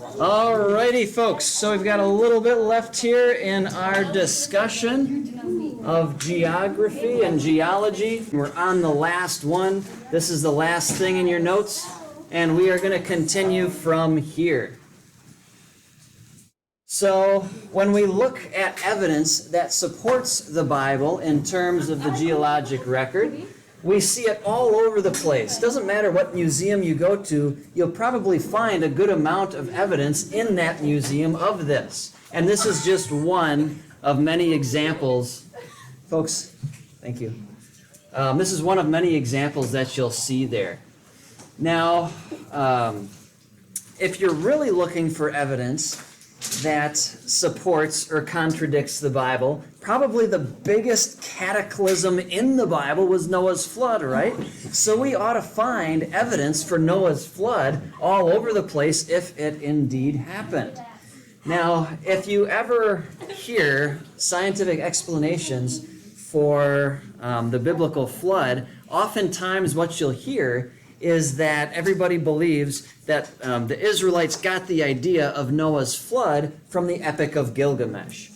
Alrighty, folks, so we've got a little bit left here in our discussion of geography and geology. We're on the last one. This is the last thing in your notes, and we are going to continue from here. So when we look at evidence that supports the Bible in terms of the geologic record, we see it all over the place. Doesn't matter what museum you go to, you'll probably find a good amount of evidence in that museum of this. And this is just one of many examples. Folks, thank you. This is one of many examples that you'll see there. Now, if you're really looking for evidence that supports or contradicts the Bible, probably the biggest cataclysm in the Bible was Noah's flood, right? So we ought to find evidence for Noah's flood all over the place if it indeed happened. Now, if you ever hear scientific explanations for the biblical flood, oftentimes what you'll hear is that everybody believes that the Israelites got the idea of Noah's flood from the Epic of Gilgamesh.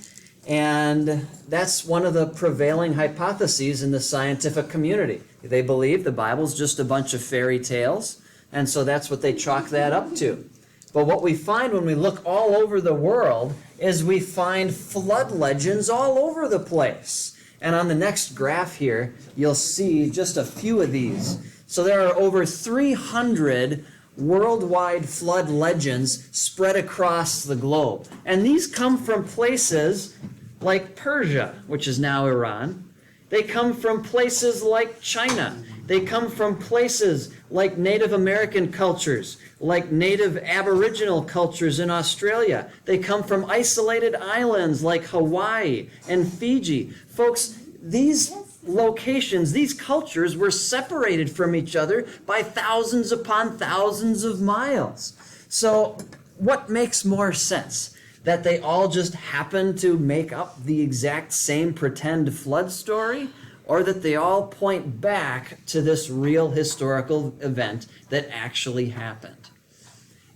And that's one of the prevailing hypotheses in the scientific community. They believe the Bible's just a bunch of fairy tales, and so that's what they chalk that up to. But what we find when we look all over the world is we find flood legends all over the place. And on the next graph here, you'll see just a few of these. So there are over 300 worldwide flood legends spread across the globe. And these come from places like Persia, which is now Iran. They come from places like China. They come from places like Native American cultures, like Native Aboriginal cultures in Australia. They come from isolated islands like Hawaii and Fiji. Folks, these locations, these cultures were separated from each other by thousands upon thousands of miles. So what makes more sense? That they all just happen to make up the exact same pretend flood story? Or that they all point back to this real historical event that actually happened?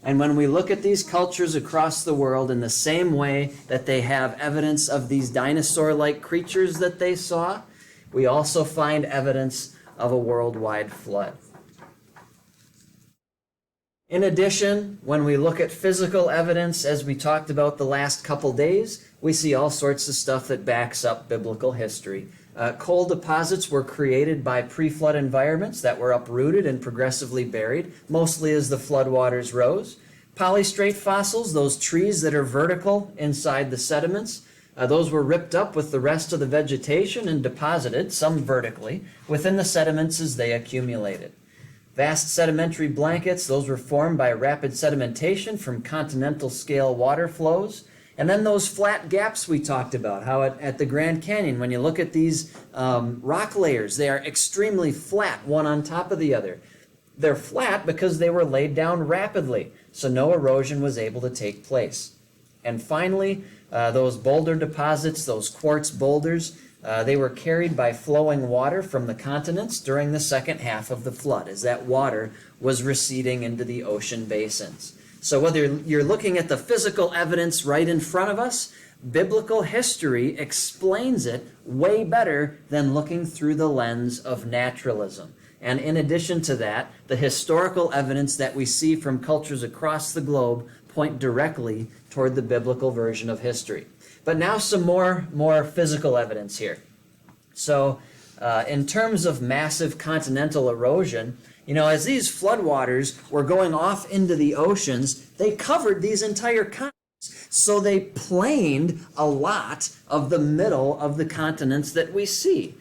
And when we look at these cultures across the world in the same way that they have evidence of these dinosaur-like creatures that they saw, we also find evidence of a worldwide flood. In addition, when we look at physical evidence, as we talked about the last couple days, we see all sorts of stuff that backs up biblical history. Coal deposits were created by pre-flood environments that were uprooted and progressively buried, mostly as the floodwaters rose. Polystrate fossils, those trees that are vertical inside the sediments, those were ripped up with the rest of the vegetation and deposited, some vertically, within the sediments as they accumulated. Vast sedimentary blankets, those were formed by rapid sedimentation from continental scale water flows. And then those flat gaps we talked about, how at the Grand Canyon, when you look at these rock layers, they are extremely flat, one on top of the other. They're flat because they were laid down rapidly, so no erosion was able to take place. And finally, those boulder deposits, those quartz boulders, they were carried by flowing water from the continents during the second half of the flood, as that water was receding into the ocean basins. So whether you're looking at the physical evidence right in front of us, biblical history explains it way better than looking through the lens of naturalism. And in addition to that, the historical evidence that we see from cultures across the globe point directly toward the biblical version of history. But now some more physical evidence here. So in terms of massive continental erosion, you know, as these floodwaters were going off into the oceans, they covered these entire continents. So they planed a lot of the middle of the continents that we see.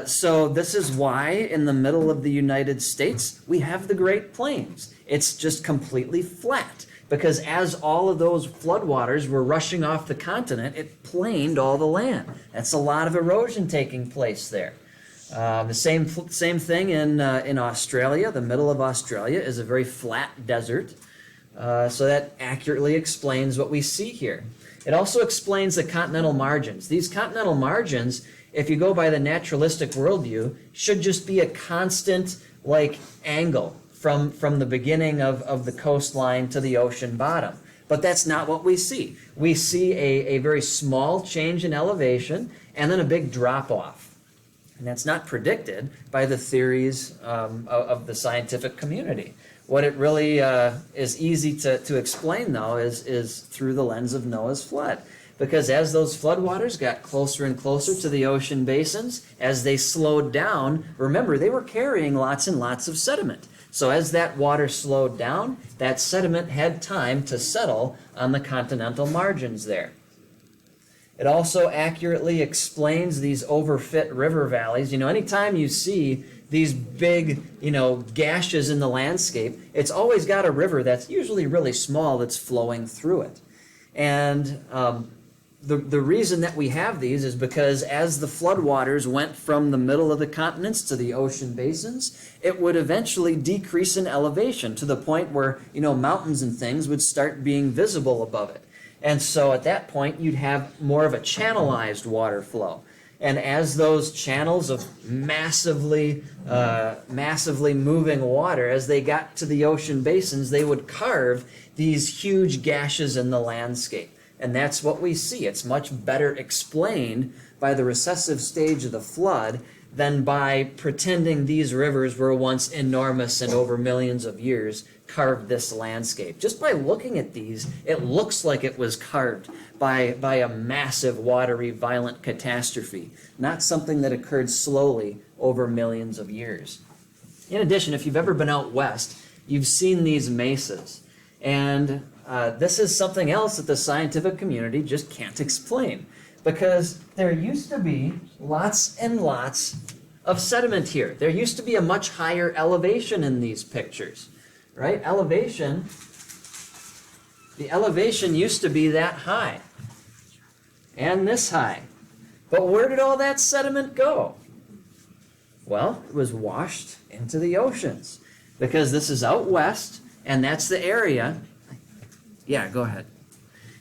So this is why in the middle of the United States, we have the Great Plains. It's just completely flat, because as all of those floodwaters were rushing off the continent, it planed all the land. That's a lot of erosion taking place there. The same thing in Australia. The middle of Australia is a very flat desert. So that accurately explains what we see here. It also explains the continental margins. These continental margins, if you go by the naturalistic worldview, should just be a constant angle from the beginning of the coastline to the ocean bottom. But that's not what we see. We see a very small change in elevation and then a big drop off. And that's not predicted by the theories of the scientific community. What it really is easy to explain, though, is through the lens of Noah's flood. Because as those floodwaters got closer and closer to the ocean basins, as they slowed down, remember, they were carrying lots and lots of sediment. So as that water slowed down, that sediment had time to settle on the continental margins there. It also accurately explains these overfit river valleys. You know, anytime you see these big, gashes in the landscape, it's always got a river that's usually really small that's flowing through it. And the reason that we have these is because as the floodwaters went from the middle of the continents to the ocean basins, it would eventually decrease in elevation to the point where, mountains and things would start being visible above it. And so at that point, you'd have more of a channelized water flow. And as those channels of massively moving water, as they got to the ocean basins, they would carve these huge gashes in the landscape. And that's what we see. It's much better explained by the recessive stage of the flood than by pretending these rivers were once enormous and over millions of years carved this landscape. Just by looking at these, it looks like it was carved by a massive, watery, violent catastrophe, not something that occurred slowly over millions of years. In addition, if you've ever been out west, you've seen these mesas. And this is something else that the scientific community just can't explain, because there used to be lots and lots of sediment here. There used to be a much higher elevation in these pictures, right? The elevation used to be that high and this high. But where did all that sediment go? Well, it was washed into the oceans, because this is out west, and that's the area. Yeah, go ahead.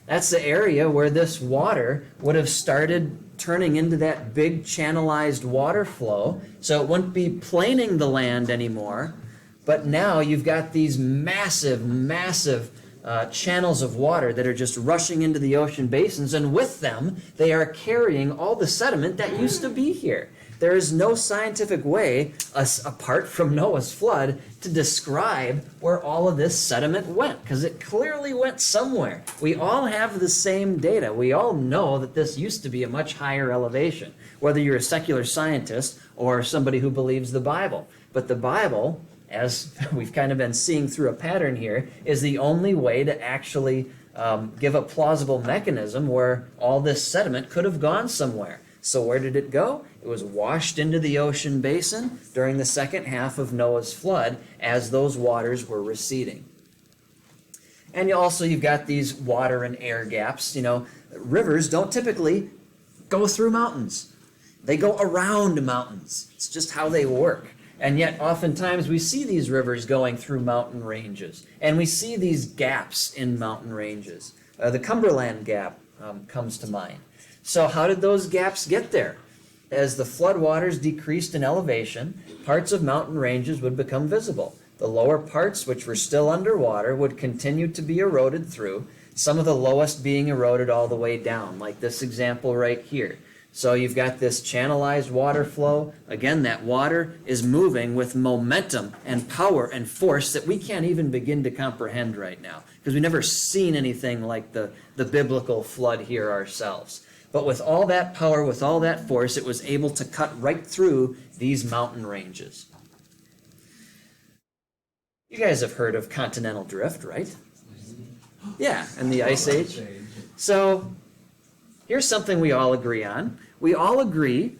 That's the area where this water would have started turning into that big channelized water flow. So it wouldn't be planing the land anymore. But now you've got these massive channels of water that are just rushing into the ocean basins. And with them, they are carrying all the sediment that used to be here. There is no scientific way, apart from Noah's flood, to describe where all of this sediment went, because it clearly went somewhere. We all have the same data. We all know that this used to be a much higher elevation, whether you're a secular scientist or somebody who believes the Bible. But the Bible, as we've kind of been seeing through a pattern here, is the only way to actually give a plausible mechanism where all this sediment could have gone somewhere. So where did it go? It was washed into the ocean basin during the second half of Noah's flood as those waters were receding. And you've got these water and air gaps. Rivers don't typically go through mountains. They go around mountains. It's just how they work. And yet oftentimes we see these rivers going through mountain ranges. And we see these gaps in mountain ranges. The Cumberland Gap comes to mind. So how did those gaps get there? As the floodwaters decreased in elevation, parts of mountain ranges would become visible. The lower parts, which were still underwater, would continue to be eroded through, some of the lowest being eroded all the way down, like this example right here. So you've got this channelized water flow. Again, that water is moving with momentum and power and force that we can't even begin to comprehend right now, because we've never seen anything like the biblical flood here ourselves. But with all that power, with all that force, it was able to cut right through these mountain ranges. You guys have heard of continental drift, right? Yeah, and the Ice Age. So here's something we all agree on. We all agree,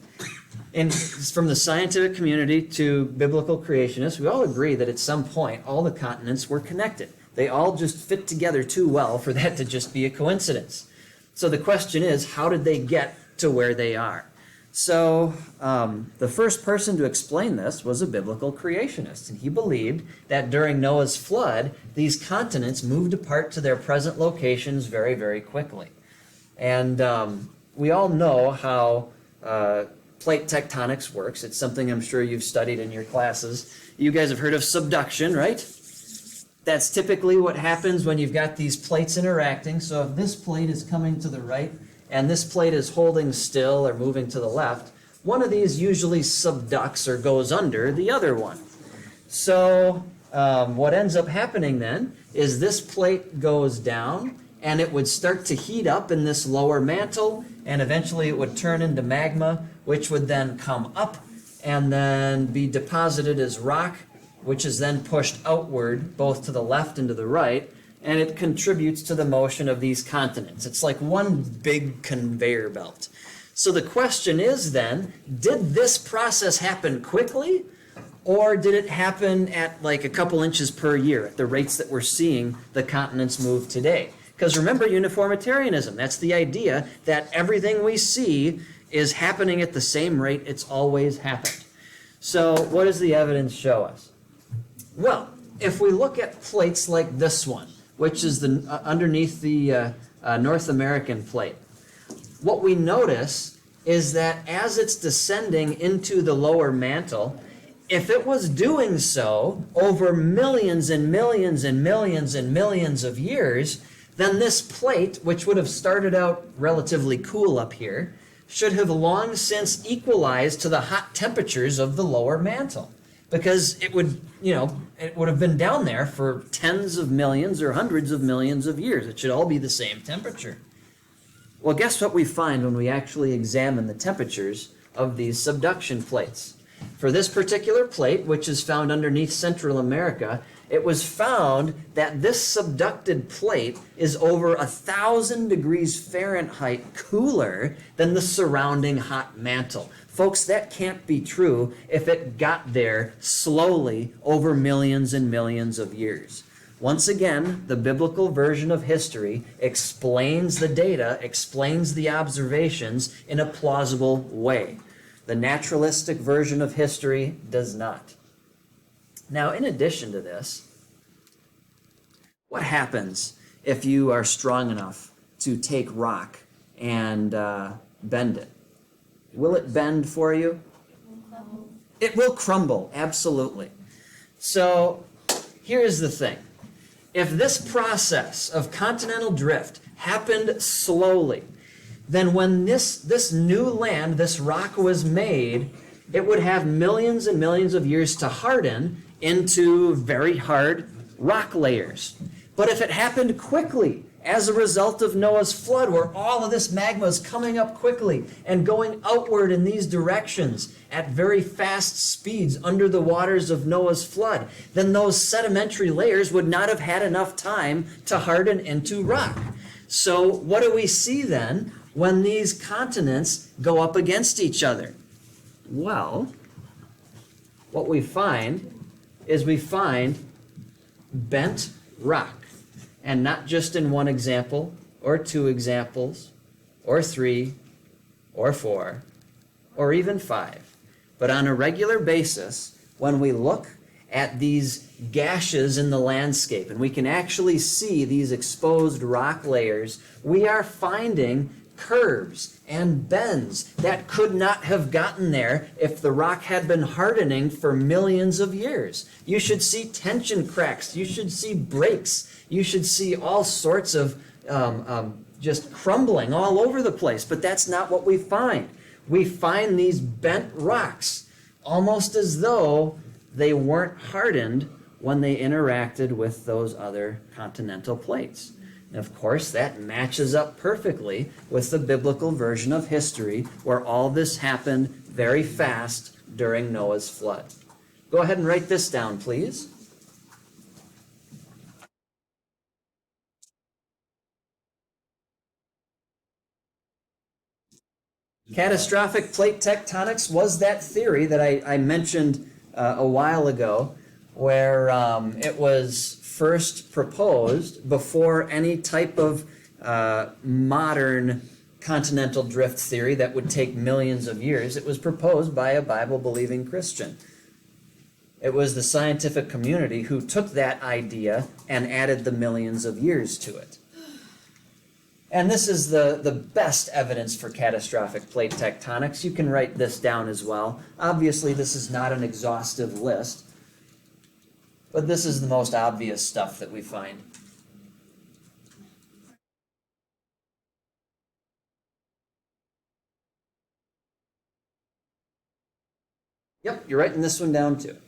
from the scientific community to biblical creationists, we all agree that at some point all the continents were connected. They all just fit together too well for that to just be a coincidence. So the question is, how did they get to where they are? So the first person to explain this was a biblical creationist, and he believed that during Noah's flood, these continents moved apart to their present locations very, very quickly. And we all know how plate tectonics works. It's something I'm sure you've studied in your classes. You guys have heard of subduction, right? That's typically what happens when you've got these plates interacting. So if this plate is coming to the right and this plate is holding still or moving to the left, one of these usually subducts or goes under the other one. So what ends up happening then is this plate goes down and it would start to heat up in this lower mantle, and eventually it would turn into magma, which would then come up and then be deposited as rock, which is then pushed outward both to the left and to the right, and it contributes to the motion of these continents. It's like one big conveyor belt. So the question is then, did this process happen quickly, or did it happen at like a couple inches per year at the rates that we're seeing the continents move today? Because remember uniformitarianism, that's the idea that everything we see is happening at the same rate it's always happened. So what does the evidence show us? Well, if we look at plates like this one, which is the underneath the North American plate, what we notice is that as it's descending into the lower mantle, if it was doing so over millions and millions and millions and millions of years, then this plate, which would have started out relatively cool up here, should have long since equalized to the hot temperatures of the lower mantle, because it would, it would have been down there for tens of millions or hundreds of millions of years. It should all be the same temperature. Well, guess what we find when we actually examine the temperatures of these subduction plates? For this particular plate, which is found underneath Central America, it was found that this subducted plate is over 1,000 degrees Fahrenheit cooler than the surrounding hot mantle. Folks, that can't be true if it got there slowly over millions and millions of years. Once again, the biblical version of history explains the data, explains the observations in a plausible way. The naturalistic version of history does not. Now, in addition to this, what happens if you are strong enough to take rock and bend it? Will it bend for you? It will crumble, absolutely. So here's the thing. If this process of continental drift happened slowly, then when this new land, this rock was made, it would have millions and millions of years to harden into very hard rock layers. But if it happened quickly, as a result of Noah's flood, where all of this magma is coming up quickly and going outward in these directions at very fast speeds under the waters of Noah's flood, then those sedimentary layers would not have had enough time to harden into rock. So what do we see then when these continents go up against each other? Well, what we find is we find bent rock. And not just in one example, or two examples, or three, or four, or even five. But on a regular basis, when we look at these gashes in the landscape, and we can actually see these exposed rock layers, we are finding curves and bends that could not have gotten there if the rock had been hardening for millions of years. You should see tension cracks. You should see breaks. You should see all sorts of just crumbling all over the place. But that's not what we find. We find these bent rocks almost as though they weren't hardened when they interacted with those other continental plates. And of course, that matches up perfectly with the biblical version of history, where all this happened very fast during Noah's flood. Go ahead and write this down, please. Catastrophic plate tectonics was that theory that I mentioned a while ago, where it was first proposed before any type of modern continental drift theory that would take millions of years. It was proposed by a Bible-believing Christian. It was the scientific community who took that idea and added the millions of years to it. And this is the best evidence for catastrophic plate tectonics. You can write this down as well. Obviously, this is not an exhaustive list. but this is the most obvious stuff that we find. Yep, you're writing this one down too.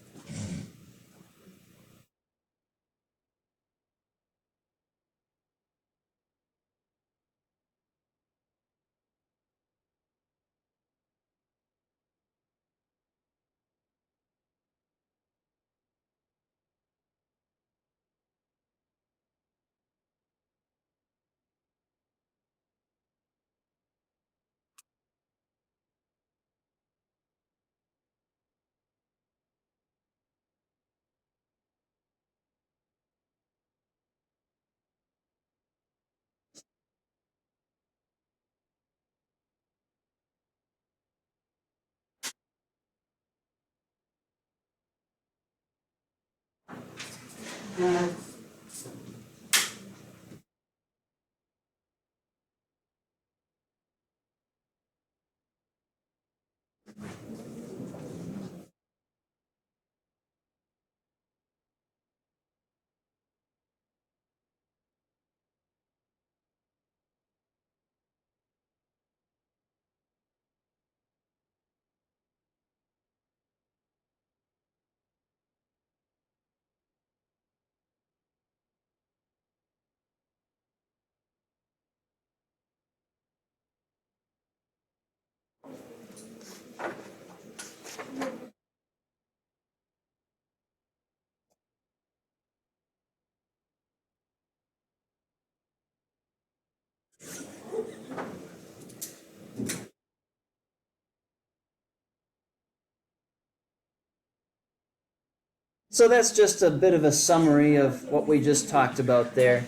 So that's just a bit of a summary of what we just talked about there.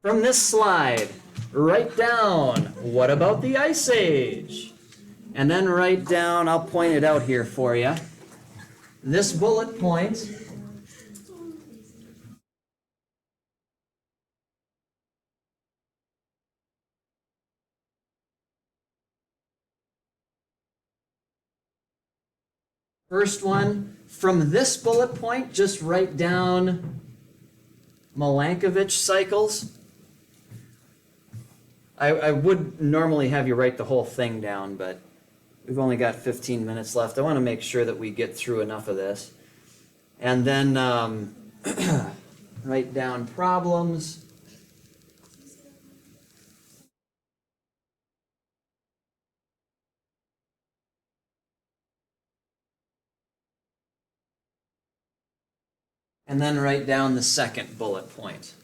From this slide, write down, what about the Ice Age? And then write down, I'll point it out here for you, this bullet point. First one, from this bullet point, just write down Milankovitch cycles. I would normally have you write the whole thing down, but we've only got 15 minutes left. I want to make sure that we get through enough of this. And then write down problems. And then write down the second bullet point.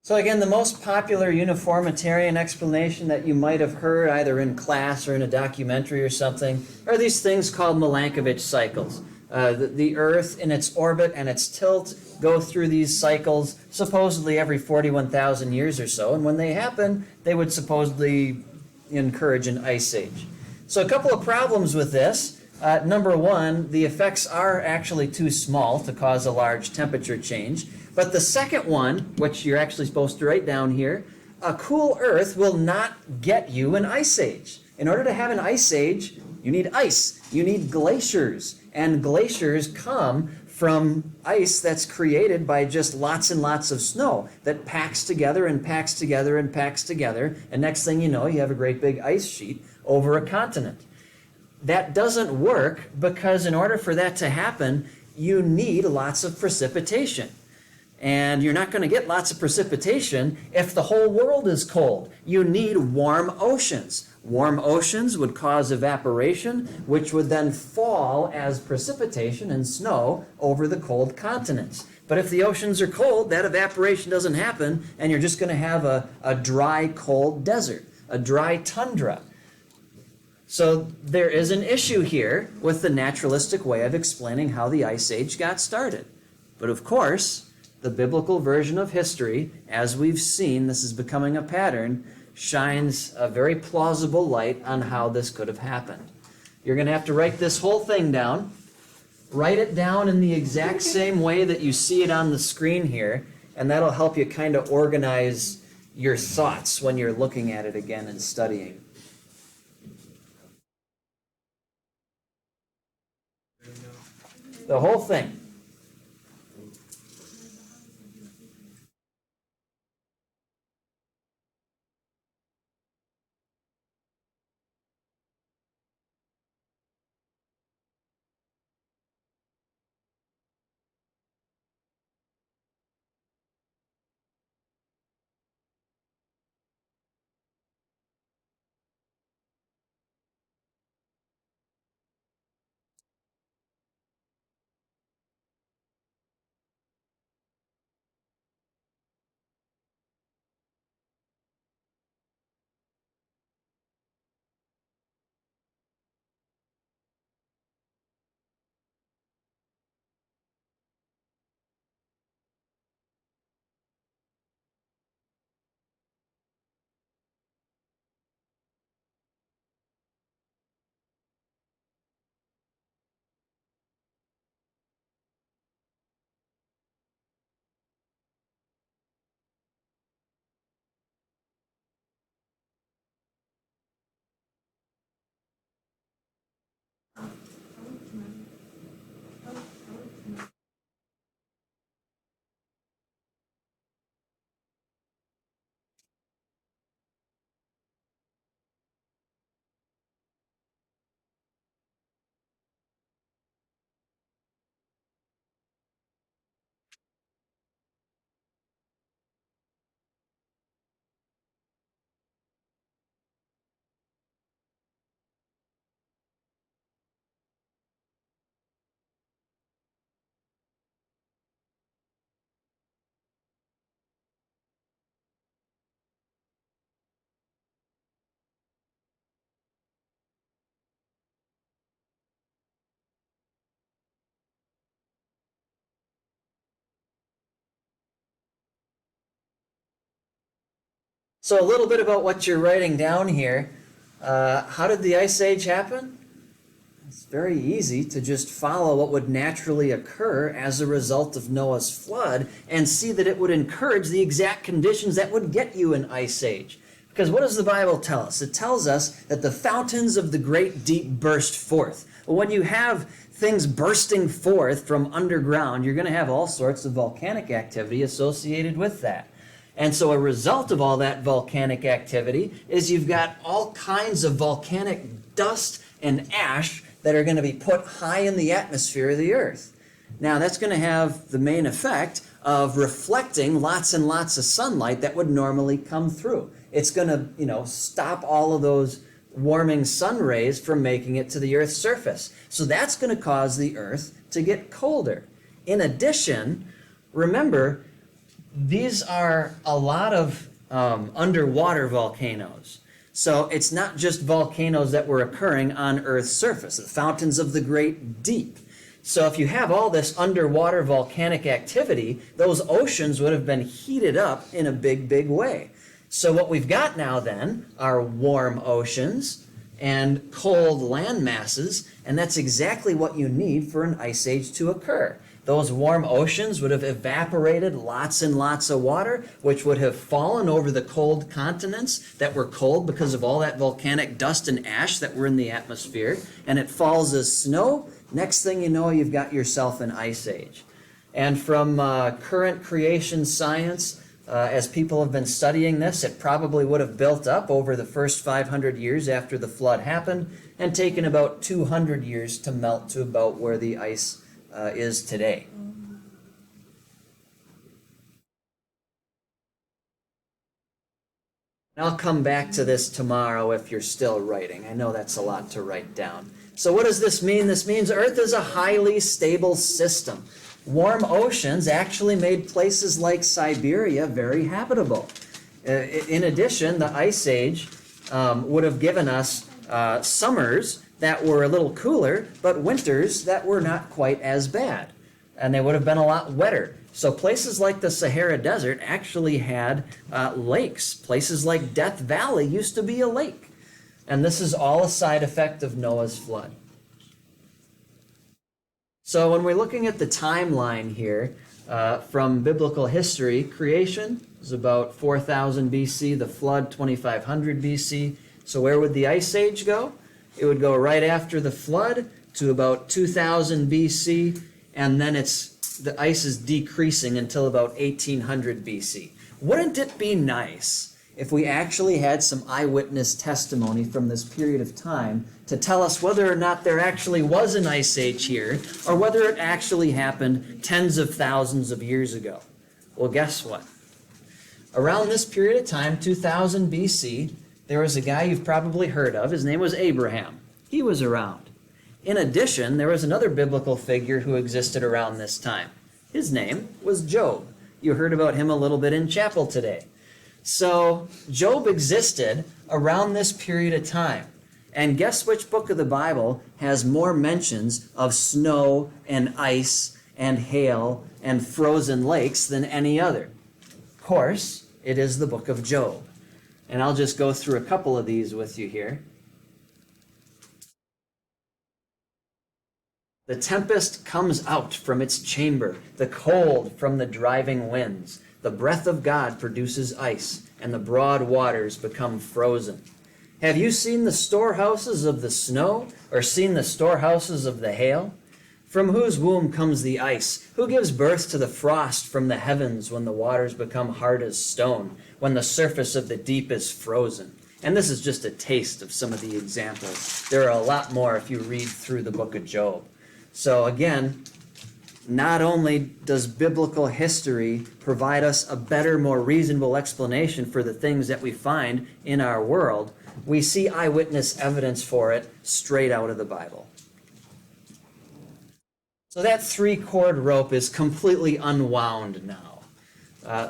So again, the most popular uniformitarian explanation that you might have heard either in class or in a documentary or something are these things called Milankovitch cycles. The Earth in its orbit and its tilt go through these cycles supposedly every 41,000 years or so, and when they happen, they would supposedly encourage an ice age. So a couple of problems with this. Number one, the effects are actually too small to cause a large temperature change. But the second one, which you're actually supposed to write down here, a cool Earth will not get you an ice age. In order to have an ice age, you need ice. You need glaciers. And glaciers come from ice that's created by just lots and lots of snow that packs together and packs together and packs together. And next thing you know, you have a great big ice sheet over a continent. That doesn't work because in order for that to happen, you need lots of precipitation. And you're not going to get lots of precipitation if the whole world is cold. You need warm oceans. Warm oceans would cause evaporation, which would then fall as precipitation and snow over the cold continents. But if the oceans are cold, that evaporation doesn't happen, and you're just going to have a dry, cold desert, a dry tundra. So there is an issue here with the naturalistic way of explaining how the Ice Age got started. But of course, the biblical version of history, as we've seen, this is becoming a pattern, shines a very plausible light on how this could have happened. You're going to have to write this whole thing down. Write it down in the exact same way that you see it on the screen here, and that'll help you kind of organize your thoughts when you're looking at it again and studying. The whole thing. So a little bit about what you're writing down here. How did the Ice Age happen? It's very easy to just follow what would naturally occur as a result of Noah's flood and see that it would encourage the exact conditions that would get you an Ice Age. Because what does the Bible tell us? It tells us that the fountains of the great deep burst forth. Well, when you have things bursting forth from underground, you're going to have all sorts of volcanic activity associated with that. And so a result of all that volcanic activity is you've got all kinds of volcanic dust and ash that are going to be put high in the atmosphere of the Earth. Now that's going to have the main effect of reflecting lots and lots of sunlight that would normally come through. It's going to, stop all of those warming sun rays from making it to the Earth's surface. So that's going to cause the Earth to get colder. In addition, remember, these are a lot of underwater volcanoes. So it's not just volcanoes that were occurring on Earth's surface, the fountains of the great deep. So if you have all this underwater volcanic activity, those oceans would have been heated up in a big, big way. So what we've got now then are warm oceans and cold land masses, and that's exactly what you need for an ice age to occur. Those warm oceans would have evaporated lots and lots of water, which would have fallen over the cold continents that were cold because of all that volcanic dust and ash that were in the atmosphere, and it falls as snow. Next thing you know, you've got yourself an ice age. And from current creation science, as people have been studying this, it probably would have built up over the first 500 years after the flood happened and taken about 200 years to melt to about where the ice is today. I'll come back to this tomorrow if you're still writing. I know that's a lot to write down. So what does this mean? This means Earth is a highly stable system. Warm oceans actually made places like Siberia very habitable. In addition, the Ice Age would have given us summers that were a little cooler, but winters that were not quite as bad. And they would have been a lot wetter. So places like the Sahara Desert actually had lakes. Places like Death Valley used to be a lake. And this is all a side effect of Noah's flood. So when we're looking at the timeline here from biblical history, creation is about 4000 BC, the flood 2500 BC. So where would the Ice Age go? It would go right after the flood to about 2000 BC, and then the ice is decreasing until about 1800 BC. Wouldn't it be nice if we actually had some eyewitness testimony from this period of time to tell us whether or not there actually was an ice age here, or whether it actually happened tens of thousands of years ago? Well, guess what? Around this period of time, 2000 BC, there was a guy you've probably heard of. His name was Abraham. He was around. In addition, there was another biblical figure who existed around this time. His name was Job. You heard about him a little bit in chapel today. So Job existed around this period of time. And guess which book of the Bible has more mentions of snow and ice and hail and frozen lakes than any other? Of course, it is the book of Job. And I'll just go through a couple of these with you here. The tempest comes out from its chamber, the cold from the driving winds. The breath of God produces ice, and the broad waters become frozen. Have you seen the storehouses of the snow, or seen the storehouses of the hail? From whose womb comes the ice? Who gives birth to the frost from the heavens when the waters become hard as stone, when the surface of the deep is frozen? And this is just a taste of some of the examples. There are a lot more if you read through the book of Job. So again, not only does biblical history provide us a better, more reasonable explanation for the things that we find in our world, we see eyewitness evidence for it straight out of the Bible. So that three-cord rope is completely unwound now.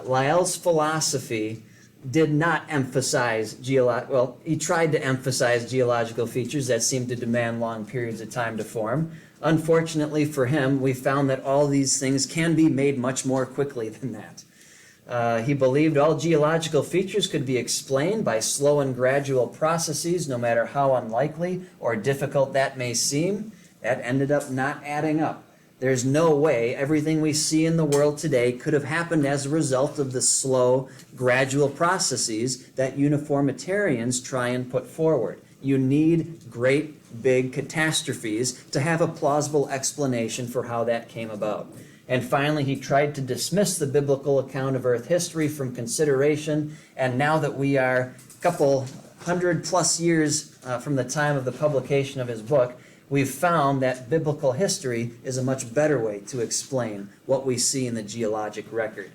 Lyell's philosophy did not emphasize he tried to emphasize geological features that seemed to demand long periods of time to form. Unfortunately for him, we found that all these things can be made much more quickly than that. He believed all geological features could be explained by slow and gradual processes, no matter how unlikely or difficult that may seem. That ended up not adding up. There's no way everything we see in the world today could have happened as a result of the slow, gradual processes that uniformitarians try and put forward. You need great, big catastrophes to have a plausible explanation for how that came about. And finally, he tried to dismiss the biblical account of Earth history from consideration, and now that we are a couple 100+ years from the time of the publication of his book, we've found that biblical history is a much better way to explain what we see in the geologic record.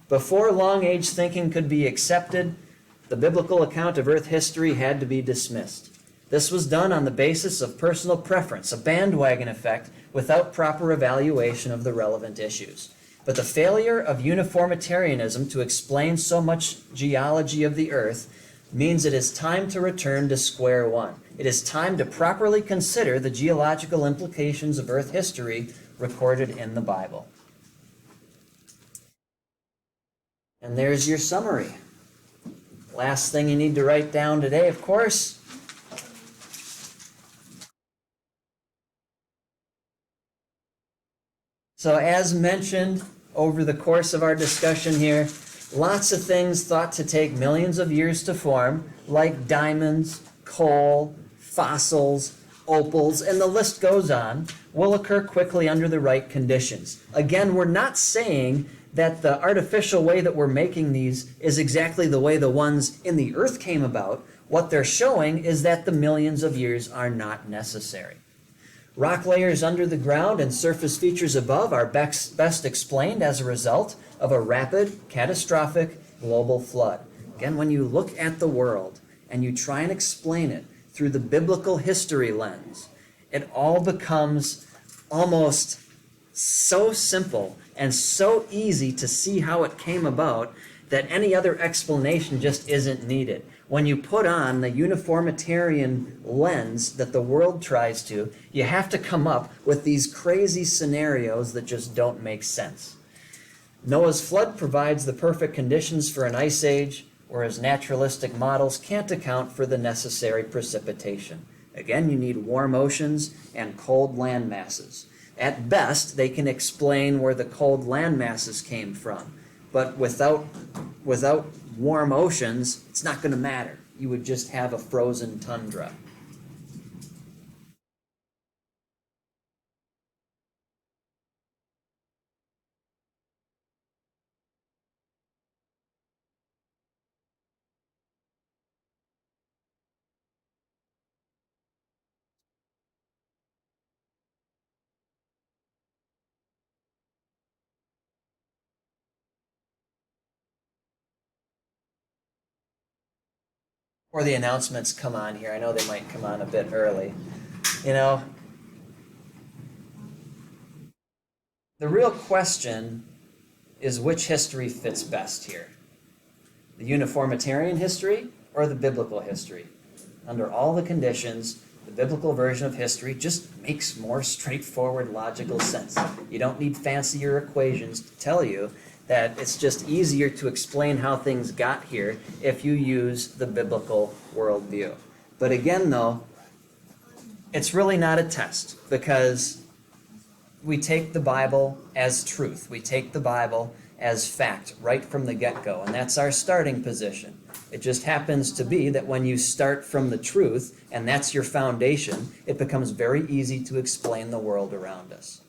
Before long-age thinking could be accepted, the biblical account of Earth history had to be dismissed. This was done on the basis of personal preference, a bandwagon effect, without proper evaluation of the relevant issues. But the failure of uniformitarianism to explain so much geology of the Earth means it is time to return to square one. It is time to properly consider the geological implications of Earth history recorded in the Bible. And there's your summary. Last thing you need to write down today, of course. So as mentioned over the course of our discussion here, lots of things thought to take millions of years to form, like diamonds, coal, fossils, opals, and the list goes on, will occur quickly under the right conditions. Again, we're not saying that the artificial way that we're making these is exactly the way the ones in the Earth came about. What they're showing is that the millions of years are not necessary. Rock layers under the ground and surface features above are best explained as a result of a rapid, catastrophic global flood. Again, when you look at the world and you try and explain it through the biblical history lens, it all becomes almost so simple and so easy to see how it came about that any other explanation just isn't needed. When you put on the uniformitarian lens that the world tries to, you have to come up with these crazy scenarios that just don't make sense. Noah's flood provides the perfect conditions for an ice age, whereas naturalistic models can't account for the necessary precipitation. Again, you need warm oceans and cold land masses. At best, they can explain where the cold land masses came from, but without warm oceans, it's not going to matter. You would just have a frozen tundra. Or the announcements come on here. I know they might come on a bit early. You know, the real question is which history fits best here? The uniformitarian history or the biblical history? Under all the conditions, the biblical version of history just makes more straightforward logical sense. You don't need fancier equations to tell you that it's just easier to explain how things got here if you use the biblical worldview. But again, though, it's really not a test because we take the Bible as truth. We take the Bible as fact right from the get-go, and that's our starting position. It just happens to be that when you start from the truth, and that's your foundation, it becomes very easy to explain the world around us.